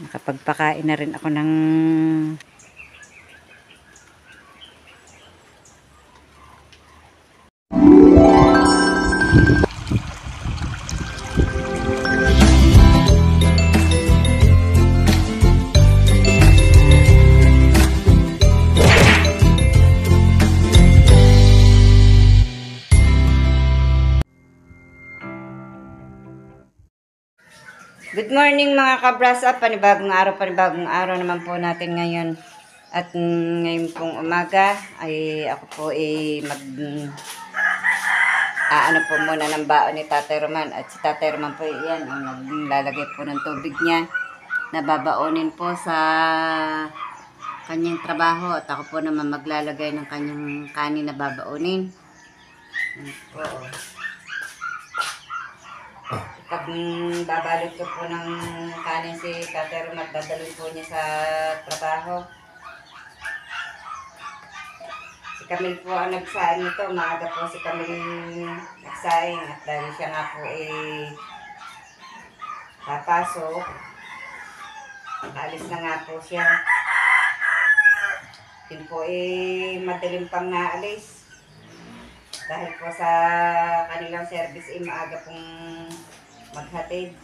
Nakapagpakain na rin ako ng Good morning mga kabrasa, panibagong araw naman po natin ngayon. At ngayon pong umaga ay ako po ano po muna ng baon ni Tatay Roman. At si Tatay Roman po yan ang naglalagay po ng tubig niya. Nababaonin po sa kanyang trabaho at ako po naman maglalagay ng kanyang kanin na babaonin. Pag babalot ko po ng kanin si Tatay Roman, dadalhin po niya sa trabaho. Si Camille po ang nagsaing nito. Maaga po si Camille nagsaing at dahil siya nga po papasok. Naalis na nga po siya. Yun po madaling pang naalis. Dahil po sa kanilang service maaga pong maghatid.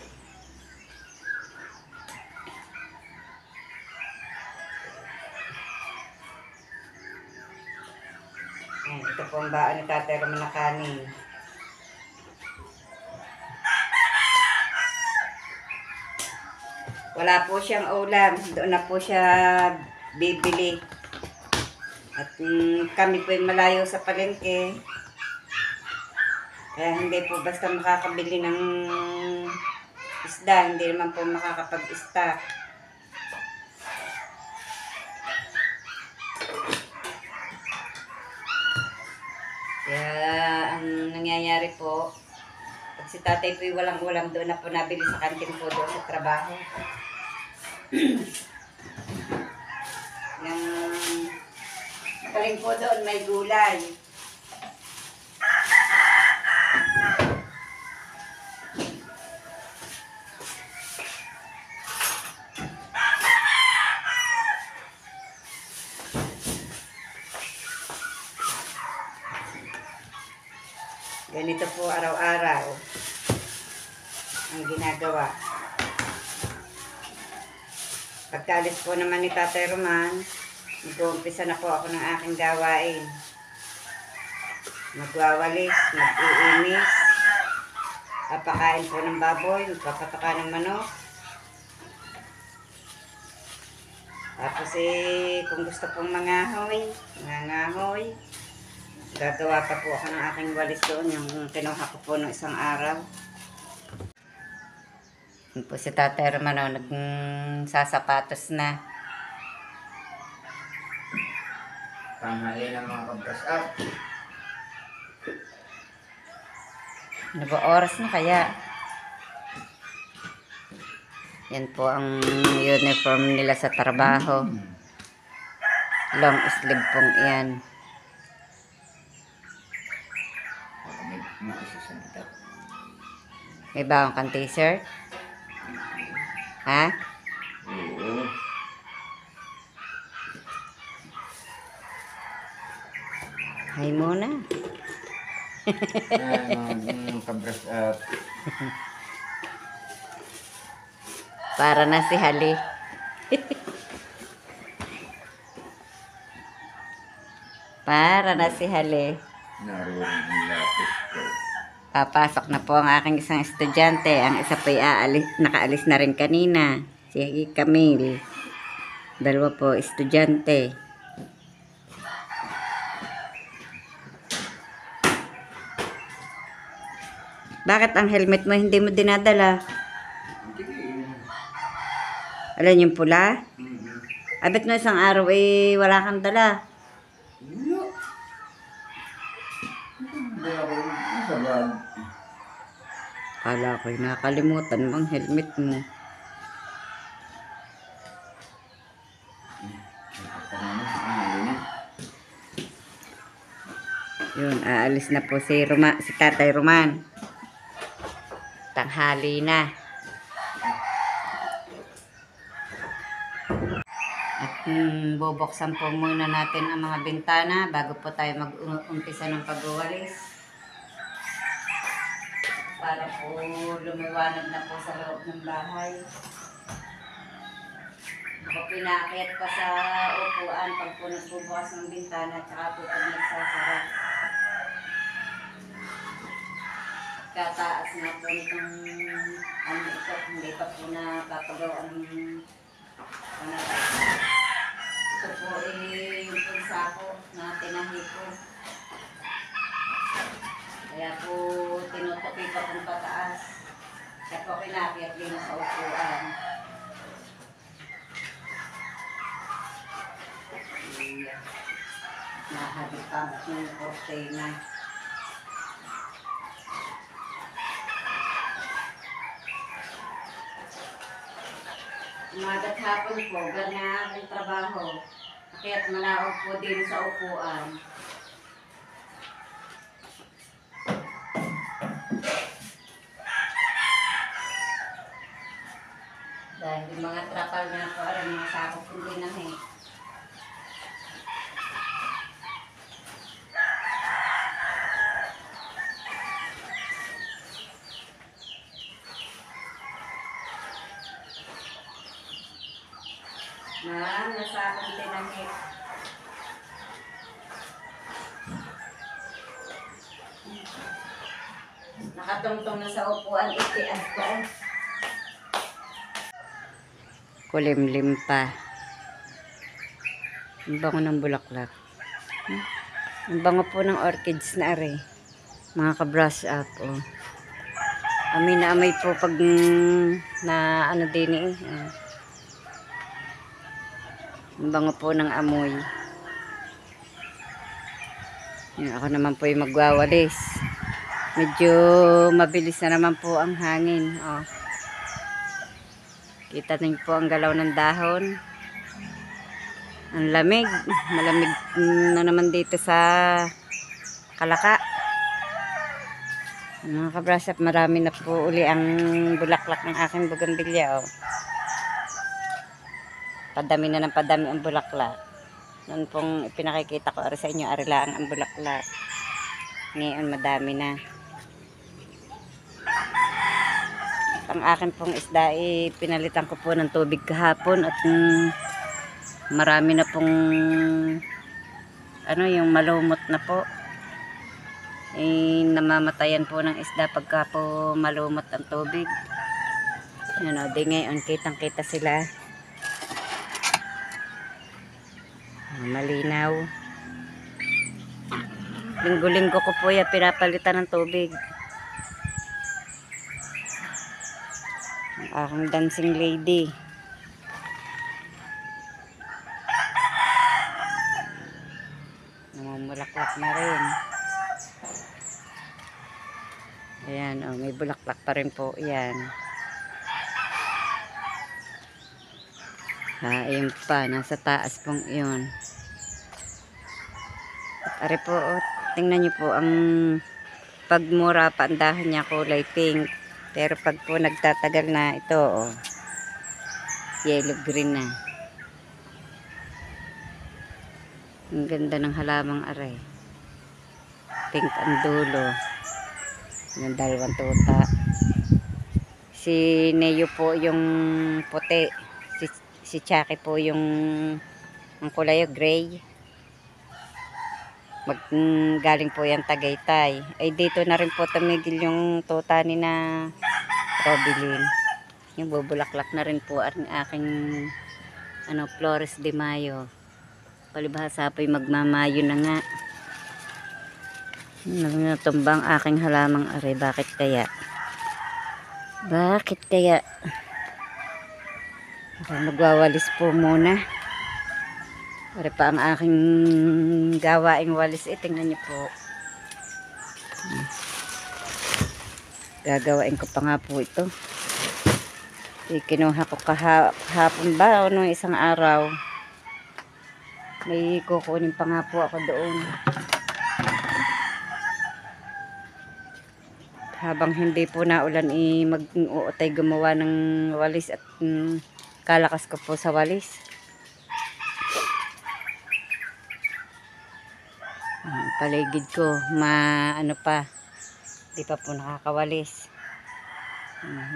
Ito po ang baon ni Tatay Roman na kanin. Wala po siyang ulam. Doon na po siya bibili. At kami po malayo sa palengke. Kaya hindi po basta makakabili ng isda, hindi naman po makakapag-stock. Kaya ang nangyayari po, pag si Tatay po walang ulam, doon na po nabili sa kantin po doon sa trabaho. Yung paling po doon may gulay. Ganito po araw-araw ang ginagawa. Pagkaalis po naman ni Tatay Roman, mag-uumpisa na po ako ng aking gawain. Magwawalis, mag-iinis, apakain po ng baboy, magpapataka ng manok. Tapos kung gusto pong mangahoy, gagawa pa po ako ng aking walis doon, yung kinuha ko po ng isang araw. Yun po si Tatay Roman, nagsasapatos na. Tanghali ng mga kabras up. Ano ba oras na kaya? Yan po ang uniform nila sa trabaho. Long sleeve pong yan. May bagong kang t-shirt? Ha? Oo. Hay muna. Kabras up. Para na si Hali. Para na si Hali. Naroon ang lapis ko. Papasok na po ang aking isang estudyante. Ang isa po nakaalis na rin kanina. Si Camille. Dalawa po estudyante. Bakit ang helmet mo hindi mo dinadala? Alam yung pula? Abit mo isang araw wala kang dala. Hindi ako nasabag. Kala ko'y nakalimutan bang helmet mo. Yun, aalis na po si Tatay Roman. Tanghali na. At bubuksan po muna natin ang mga bintana bago po tayo mag-umpisa ng pagwawalis. Para po lumiwanag na po sa loob ng bahay. Ako pinaakyat pa sa upuan pag po nagbubukas ng bintana at saka po pag nagsasara. Kataas na po nitong ito, hindi pa po napapagawa ng ito po yung sako na tinahi ko. Kaya po tinutupi pa kung pataas. Kaya po kinakiyat din sa upuan. Nahabit pa yung cortina. Umagat hapon po, ganyan ang trabaho. Kaya't malaog po din sa upuan. Dahil yung mga trapal na po, mga sakop hindi na nasa akong tinahit. Nakatungtong na sa upuan, itias ko. Kulimlim pa. Ang bango ng bulaklak. Ang bango po ng orchids na are. Mga ka-brush up. Oh. Amoy na amoy po pag na ano din eh. Ang bango po ng amoy. Ako naman po yung magwawalis. Medyo mabilis na naman po ang hangin. Oh. Kita niyo po ang galaw ng dahon. Ang lamig. Malamig na naman dito sa Kalaka. Mga kabrasap, marami na po uli ang bulaklak ng aking bougainvillea. Oh. Padami na ng padami ang bulaklak. Noon pong pinakikita ko sa inyo, arilaan ang bulaklak. Ngayon madami na. Ang akin pong isda pinalitan ko po ng tubig kahapon at marami na pong yung malumot na po. Namamatayan po ng isda pagka po malumot ang tubig. Yun o, di ngayon kitang kita sila. Malinaw. Linggo-linggo ko po yan pinapalitan ng tubig. Ang aking dancing lady. Namumulaklak na rin. Ayan, oh, may bulaklak pa rin po. Ayan. Ayun pa, nasa taas pong iyon. At ari po, oh, tingnan nyo po, ang pagmura pa ang dahon niya kulay pink. Pero pag po nagtatagal na, ito, oh, yellow green na. Ang ganda ng halamang aray. Pink ang dulo. Yung dalawang tuta. Si Neo po yung puti. Si Chucky po yung ang kulay gray. Galing po yan Tagaytay. Ay dito na rin po tumigil yung tuta ni na Robilin. Yung bubulaklak na rin po ang aking Flores de Mayo. Palibhasa po yung magmamayo na nga. Natumbang aking halamang are. Bakit kaya? Bakit kaya? Ako magwawalis po muna. Para pa ang aking gawaing walis. Tingnan niyo po. Gagawain ko pa nga po ito. Kinuha ko kahapon ba o nung isang araw. May kukunin pa nga po ako doon. habang hindi po naulan mag-uutay gumawa ng walis at kalakas ko po sa walis. Paligid ko ano pa, di pa po nakakawalis.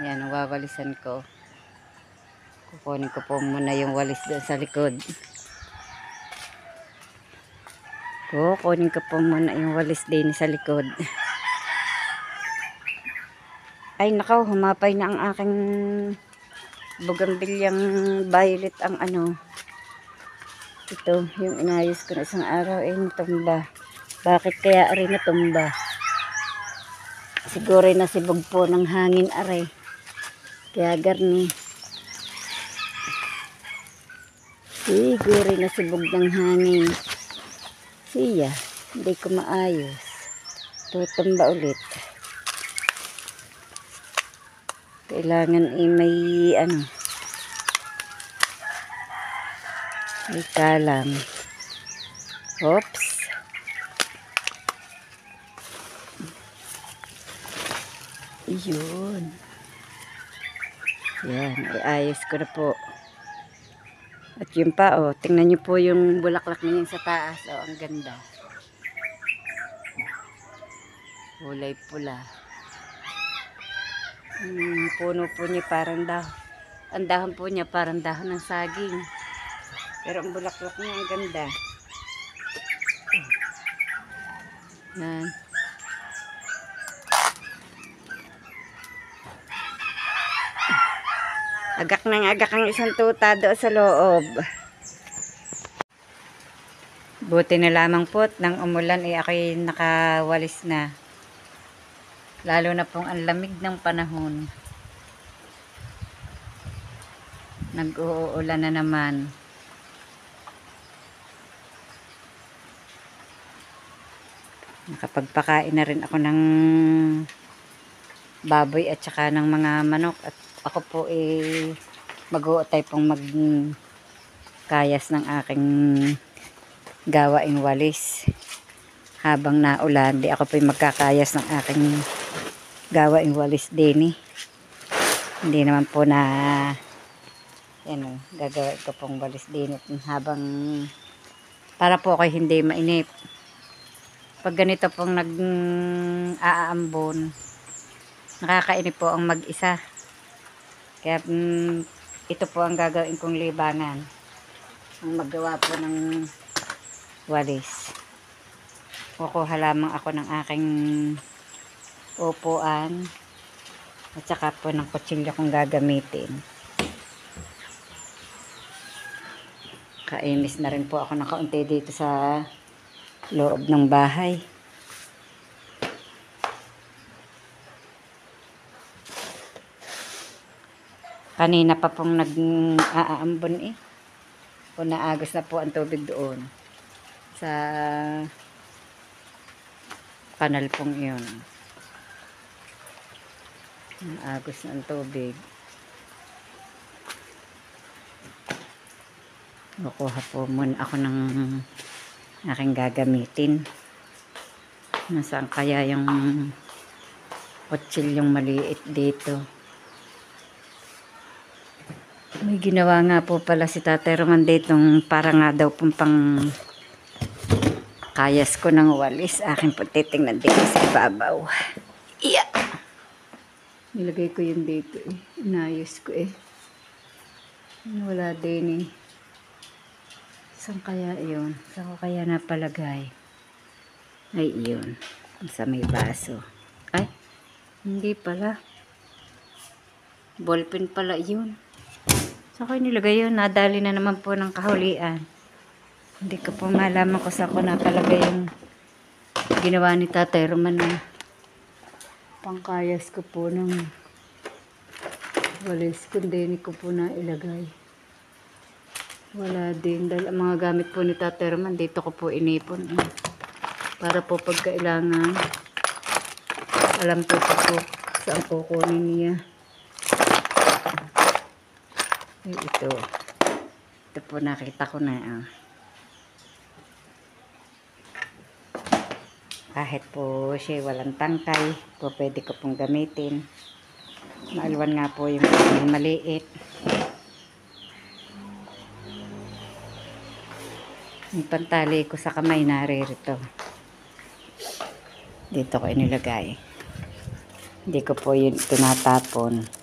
Yan, nawawalisan ko. Kukunin ko po muna yung walis doon sa likod. Kukunin ko po muna yung walis din sa likod. Ay nakaw, humapay na ang aking bugambilyang violet ang ano. Ito, yung inayos ko na isang araw ay natumba. Bakit kaya rin natumba? Siguro nasibog po ng hangin aray. Kaya garni. Siguro nasibog ng hangin. Siya, hindi ko maayos. Tutumba ulit. Kailangan may ano. May kalam. Oops. Yun. Yan, ayos ko na po. At yun pa, oh, tingnan nyo po yung bulaklak niya sa taas. Oh, ang ganda. Kulay pula. Puno po niya parang ang dahon po niya parang dahon ng saging. Pero ang bulaklak niya ang ganda. Yan. Agak ng agak ang isang tuta doon sa loob. Buti na lamang po nang umulan ako'y nakawalis na. Lalo na pong ang lamig ng panahon. Nag-uulan na naman. Nakapagpakain na rin ako ng baboy at saka ng mga manok. At ako po mag-uutay pong magkayas ng aking gawaing walis. Habang naulan, di ako po magkakayas ng aking gawaing walis din. Hindi naman po na gagawin ko pong walis din habang para po ako hindi mainip. Pag ganito pong nag-aambon, nakakainip po ang mag-isa. Kaya ito po ang gagawin kong libangan. Ang maggawa po ng walis. Kukuha lamang ako ng aking upuan at saka po ng kutsilyo kong gagamitin. Kainis na rin po ako ng kaunti dito sa loob ng bahay. Kanina pa pong nag-aambon o naagos na po ang tubig doon sa kanal pong iyon. Naagos na ang tubig. Kukuha po muna ako ng aking gagamitin. Nasaan kaya yung kutsilyong maliit dito? May ginawa nga po pala si Tatay Roman ditong para nga daw pong pang kayas ko ng walis. Akin po titingnan dito sa ibabaw. Yeah. Nilagay ko yun dito inayos ko wala din saan kaya yun? Saan ko kaya napalagay? Ay yun. Sa may baso. Ay, hindi pala. Ballpen pala yun. Saan ko nilagay yun? Nadali na naman po ng kahulian. Hindi ko po malaman kung saan ko nakalagay yung ginawa ni Tatay Roman na pangkayas ko po ng walis. Kundi hindi ko po na ilagay. Wala din. Dahil ang mga gamit po ni Tatay Roman, dito ko po inipon. Para po pagkailangan, alam po po saan kukunin niya. Ay, ito. Ito po nakita ko na. kahit po siya walang tangkay po pwede ko pong gamitin. Maalwan nga po yung maliit. Yung pantali ko sa kamay naririto. Dito ko inilagay. Hindi ko po yun tinatapon.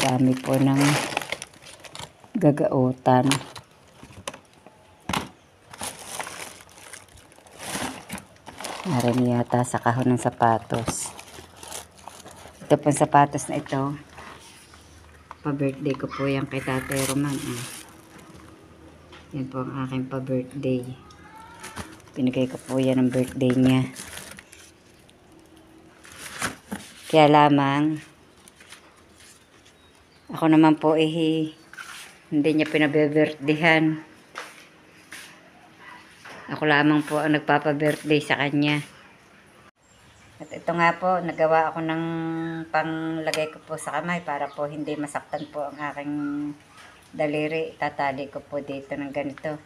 Dami po ng gagautan. Narin yata sa kahon ng sapatos. Ito pong sapatos na ito. Pa-birthday ko po yan kay Tatay Roman. Yan po ang aking pa-birthday. Pinigay ko po yan ng birthday niya. Kaya lamang, ako naman po hindi niya pinabe-birthdayhan. Ako lamang po ang nagpapa-birthday sa kanya. At ito nga po, nagawa ako ng panglagay ko po sa kamay para po hindi masaktan po ang aking daliri. Tatali ko po dito ng ganito.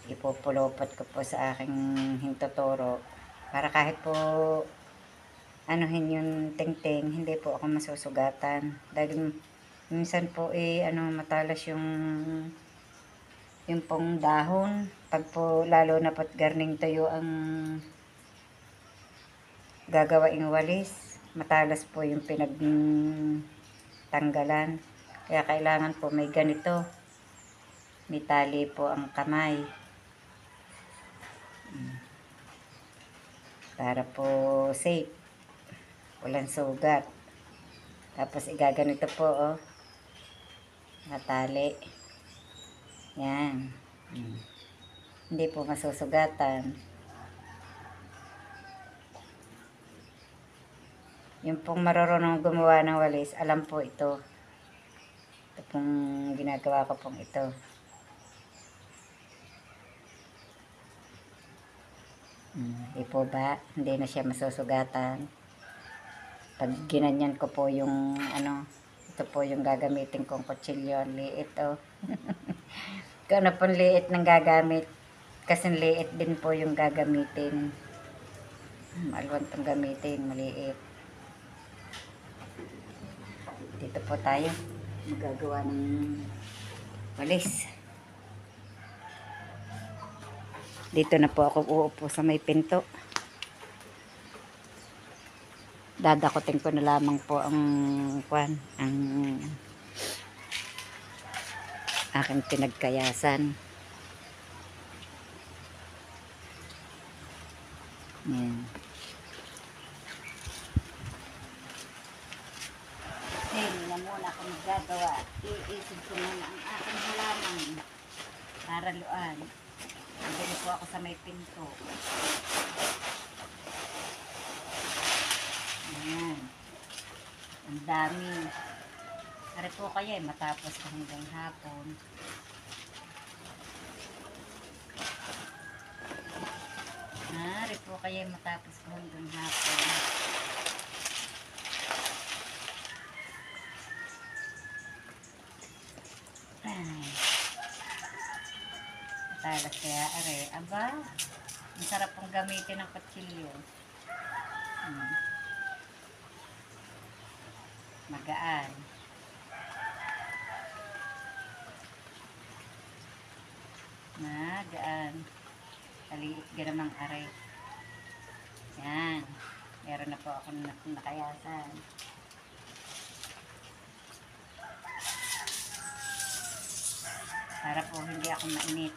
Ipupulupot ko po sa aking hintuturo. Para kahit po anuhin yung tingting, hindi po ako masusugatan. Dahil minsan po matalas yung pong dahon. Pag po lalo na po't garning tayo ang gagawaing walis, matalas po yung pinagtanggalan. Kaya kailangan po may ganito. May tali po ang kamay. Para po safe. Walang sugat. Tapos igaganito po, oh. Natali. Yan. Hindi po masusugatan. Yung pong marunong gumawa ng walis, alam po ito. Ito pong ginagawa ko pong ito. Hindi po ba? Hindi na siya masusugatan. Pag ginanyan ko po yung ito po yung gagamitin kong kutsilyo. Liit, oh. Kung ano pong liit ng gagamit. Kasi liit din po yung gagamitin. Malwan tong gamitin, maliit. Dito po tayo magagawa ng walis. Dito na po ako uupo sa may pinto. Dadakutin ko na lamang po ang aking pinagkayasan. Yan. Hindi na muna ako magagawa. Iisip ko muna ang aking halaman para luan. Nandito po ako sa may pinto. Ayan. Ang dami. Ari po kaya matapos ko hanggang hapon. Ari po kaya matapos ko hanggang hapon. Matalas kaya are. Aba, ang sarap pong gamitin ng kutsilyo. Magaan. Magaan. Kaliit ka namang are. Yan. Meron na po ako nakayasan. Para po hindi ako mainit.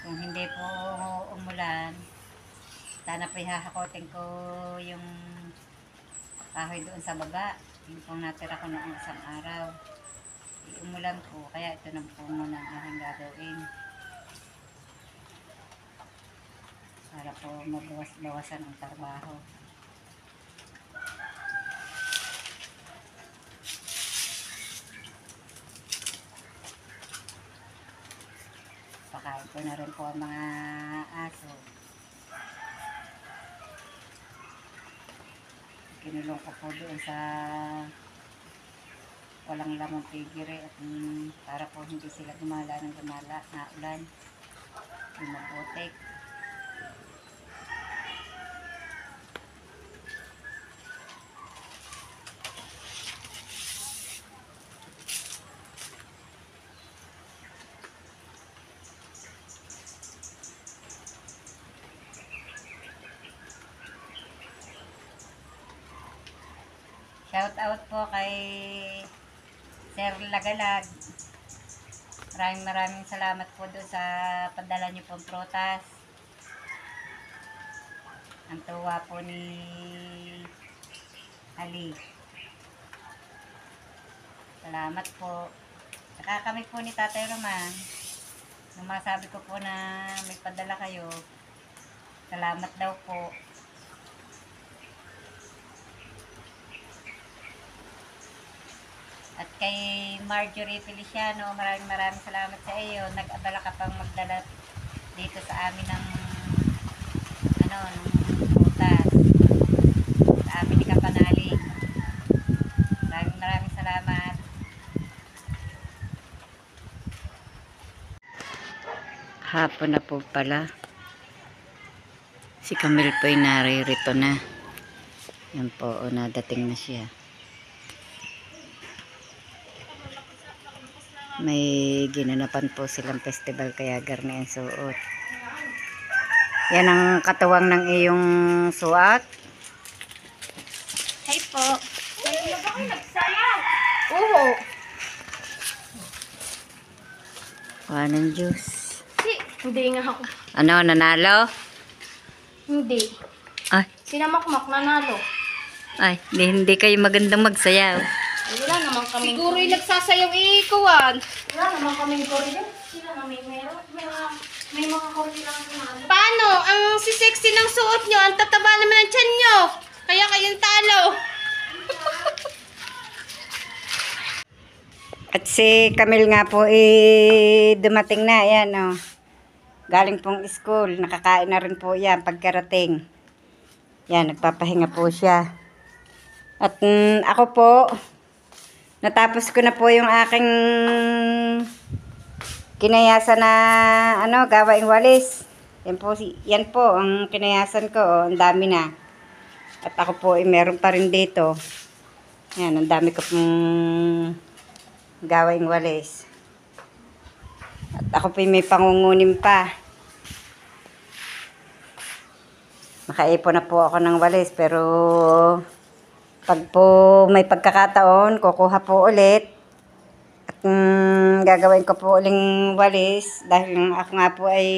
Kung hindi po umulan, sana po hahakotin ko yung kahoy doon sa baba. Yung pong natira ko noong isang araw. Umulan po, kaya ito na po muna ang aking gagawin. Para po mabawas-bawasan ang trabaho. Napakain ko na rin po ang mga aso. Kinulong ko po doon sa walang lamang pigiri at para po hindi sila gumala ng gumala na ulan. Yung mabutik. Shout out po kay Sir Lagalag. Maraming salamat po doon sa padala niyo pong prutas. Ang tuwa po ni Ali. Salamat po. Saka kami po ni Tatay Roman. Nung masabi ko po na may padala kayo, salamat daw po. At kay Marjorie Feliciano, maraming salamat sa iyo. Nag-abala ka pang magdala dito sa amin ng ng putas. Sa amin ni Kapanalig. Maraming salamat. Hapon na po pala. Si Camille po ay naririto na. Yan po, nadating na siya. May ginanapan po silang festival kaya garni ang suot. Yan ang katuwang ng iyong suot. Hey po. Ay, ba kayo nagsayaw? Oo. Kuha ng juice. Hindi nga ako. Ano, nanalo? Hindi. Ay, Sinamakmak nanalo. hindi kayo magandang magsayaw. Wala naman kami. Siguro yung nagsasayaw ikuan. Wala naman kaming korridor. Sila na may mga korridor lang nanalo. Paano? Ang si sexy ng suot nyo, ang tataba naman ng tiyan nyo. Kaya kayong talo. At si Camille nga po dumating na. Yan o. Galing pong school. Nakakain na rin po yan pagkarating. Yan, nagpapahinga po siya. At ako po, natapos ko na po yung aking kinayasan na gawaing walis. Yan po ang kinayasan ko. Ang dami na. At ako po meron pa rin dito. Yan, ang dami ko pong gawaing walis. At ako po may pangungunim pa. Makaipon na po ako ng walis pero pag po may pagkakataon, kukuha po ulit. At gagawin ko po uling walis dahil ako nga po ay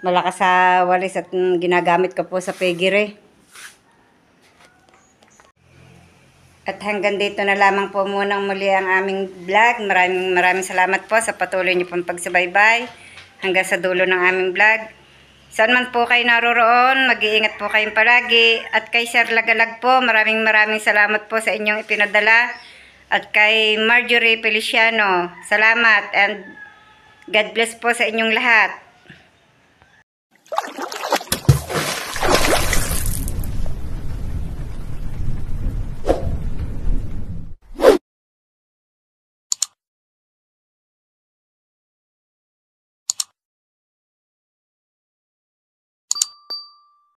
malakas sa walis at ginagamit ko po sa pigiri. At hanggang dito na lamang po muna muli ang aming vlog. Maraming salamat po sa patuloy niyo pong pagsubaybay hanggang sa dulo ng aming vlog. Saan man po kayo naroroon, mag-iingat po kayong palagi. At kay Sir Lagalag po, maraming salamat po sa inyong ipinadala. At kay Marjorie Feliciano, salamat and God bless po sa inyong lahat.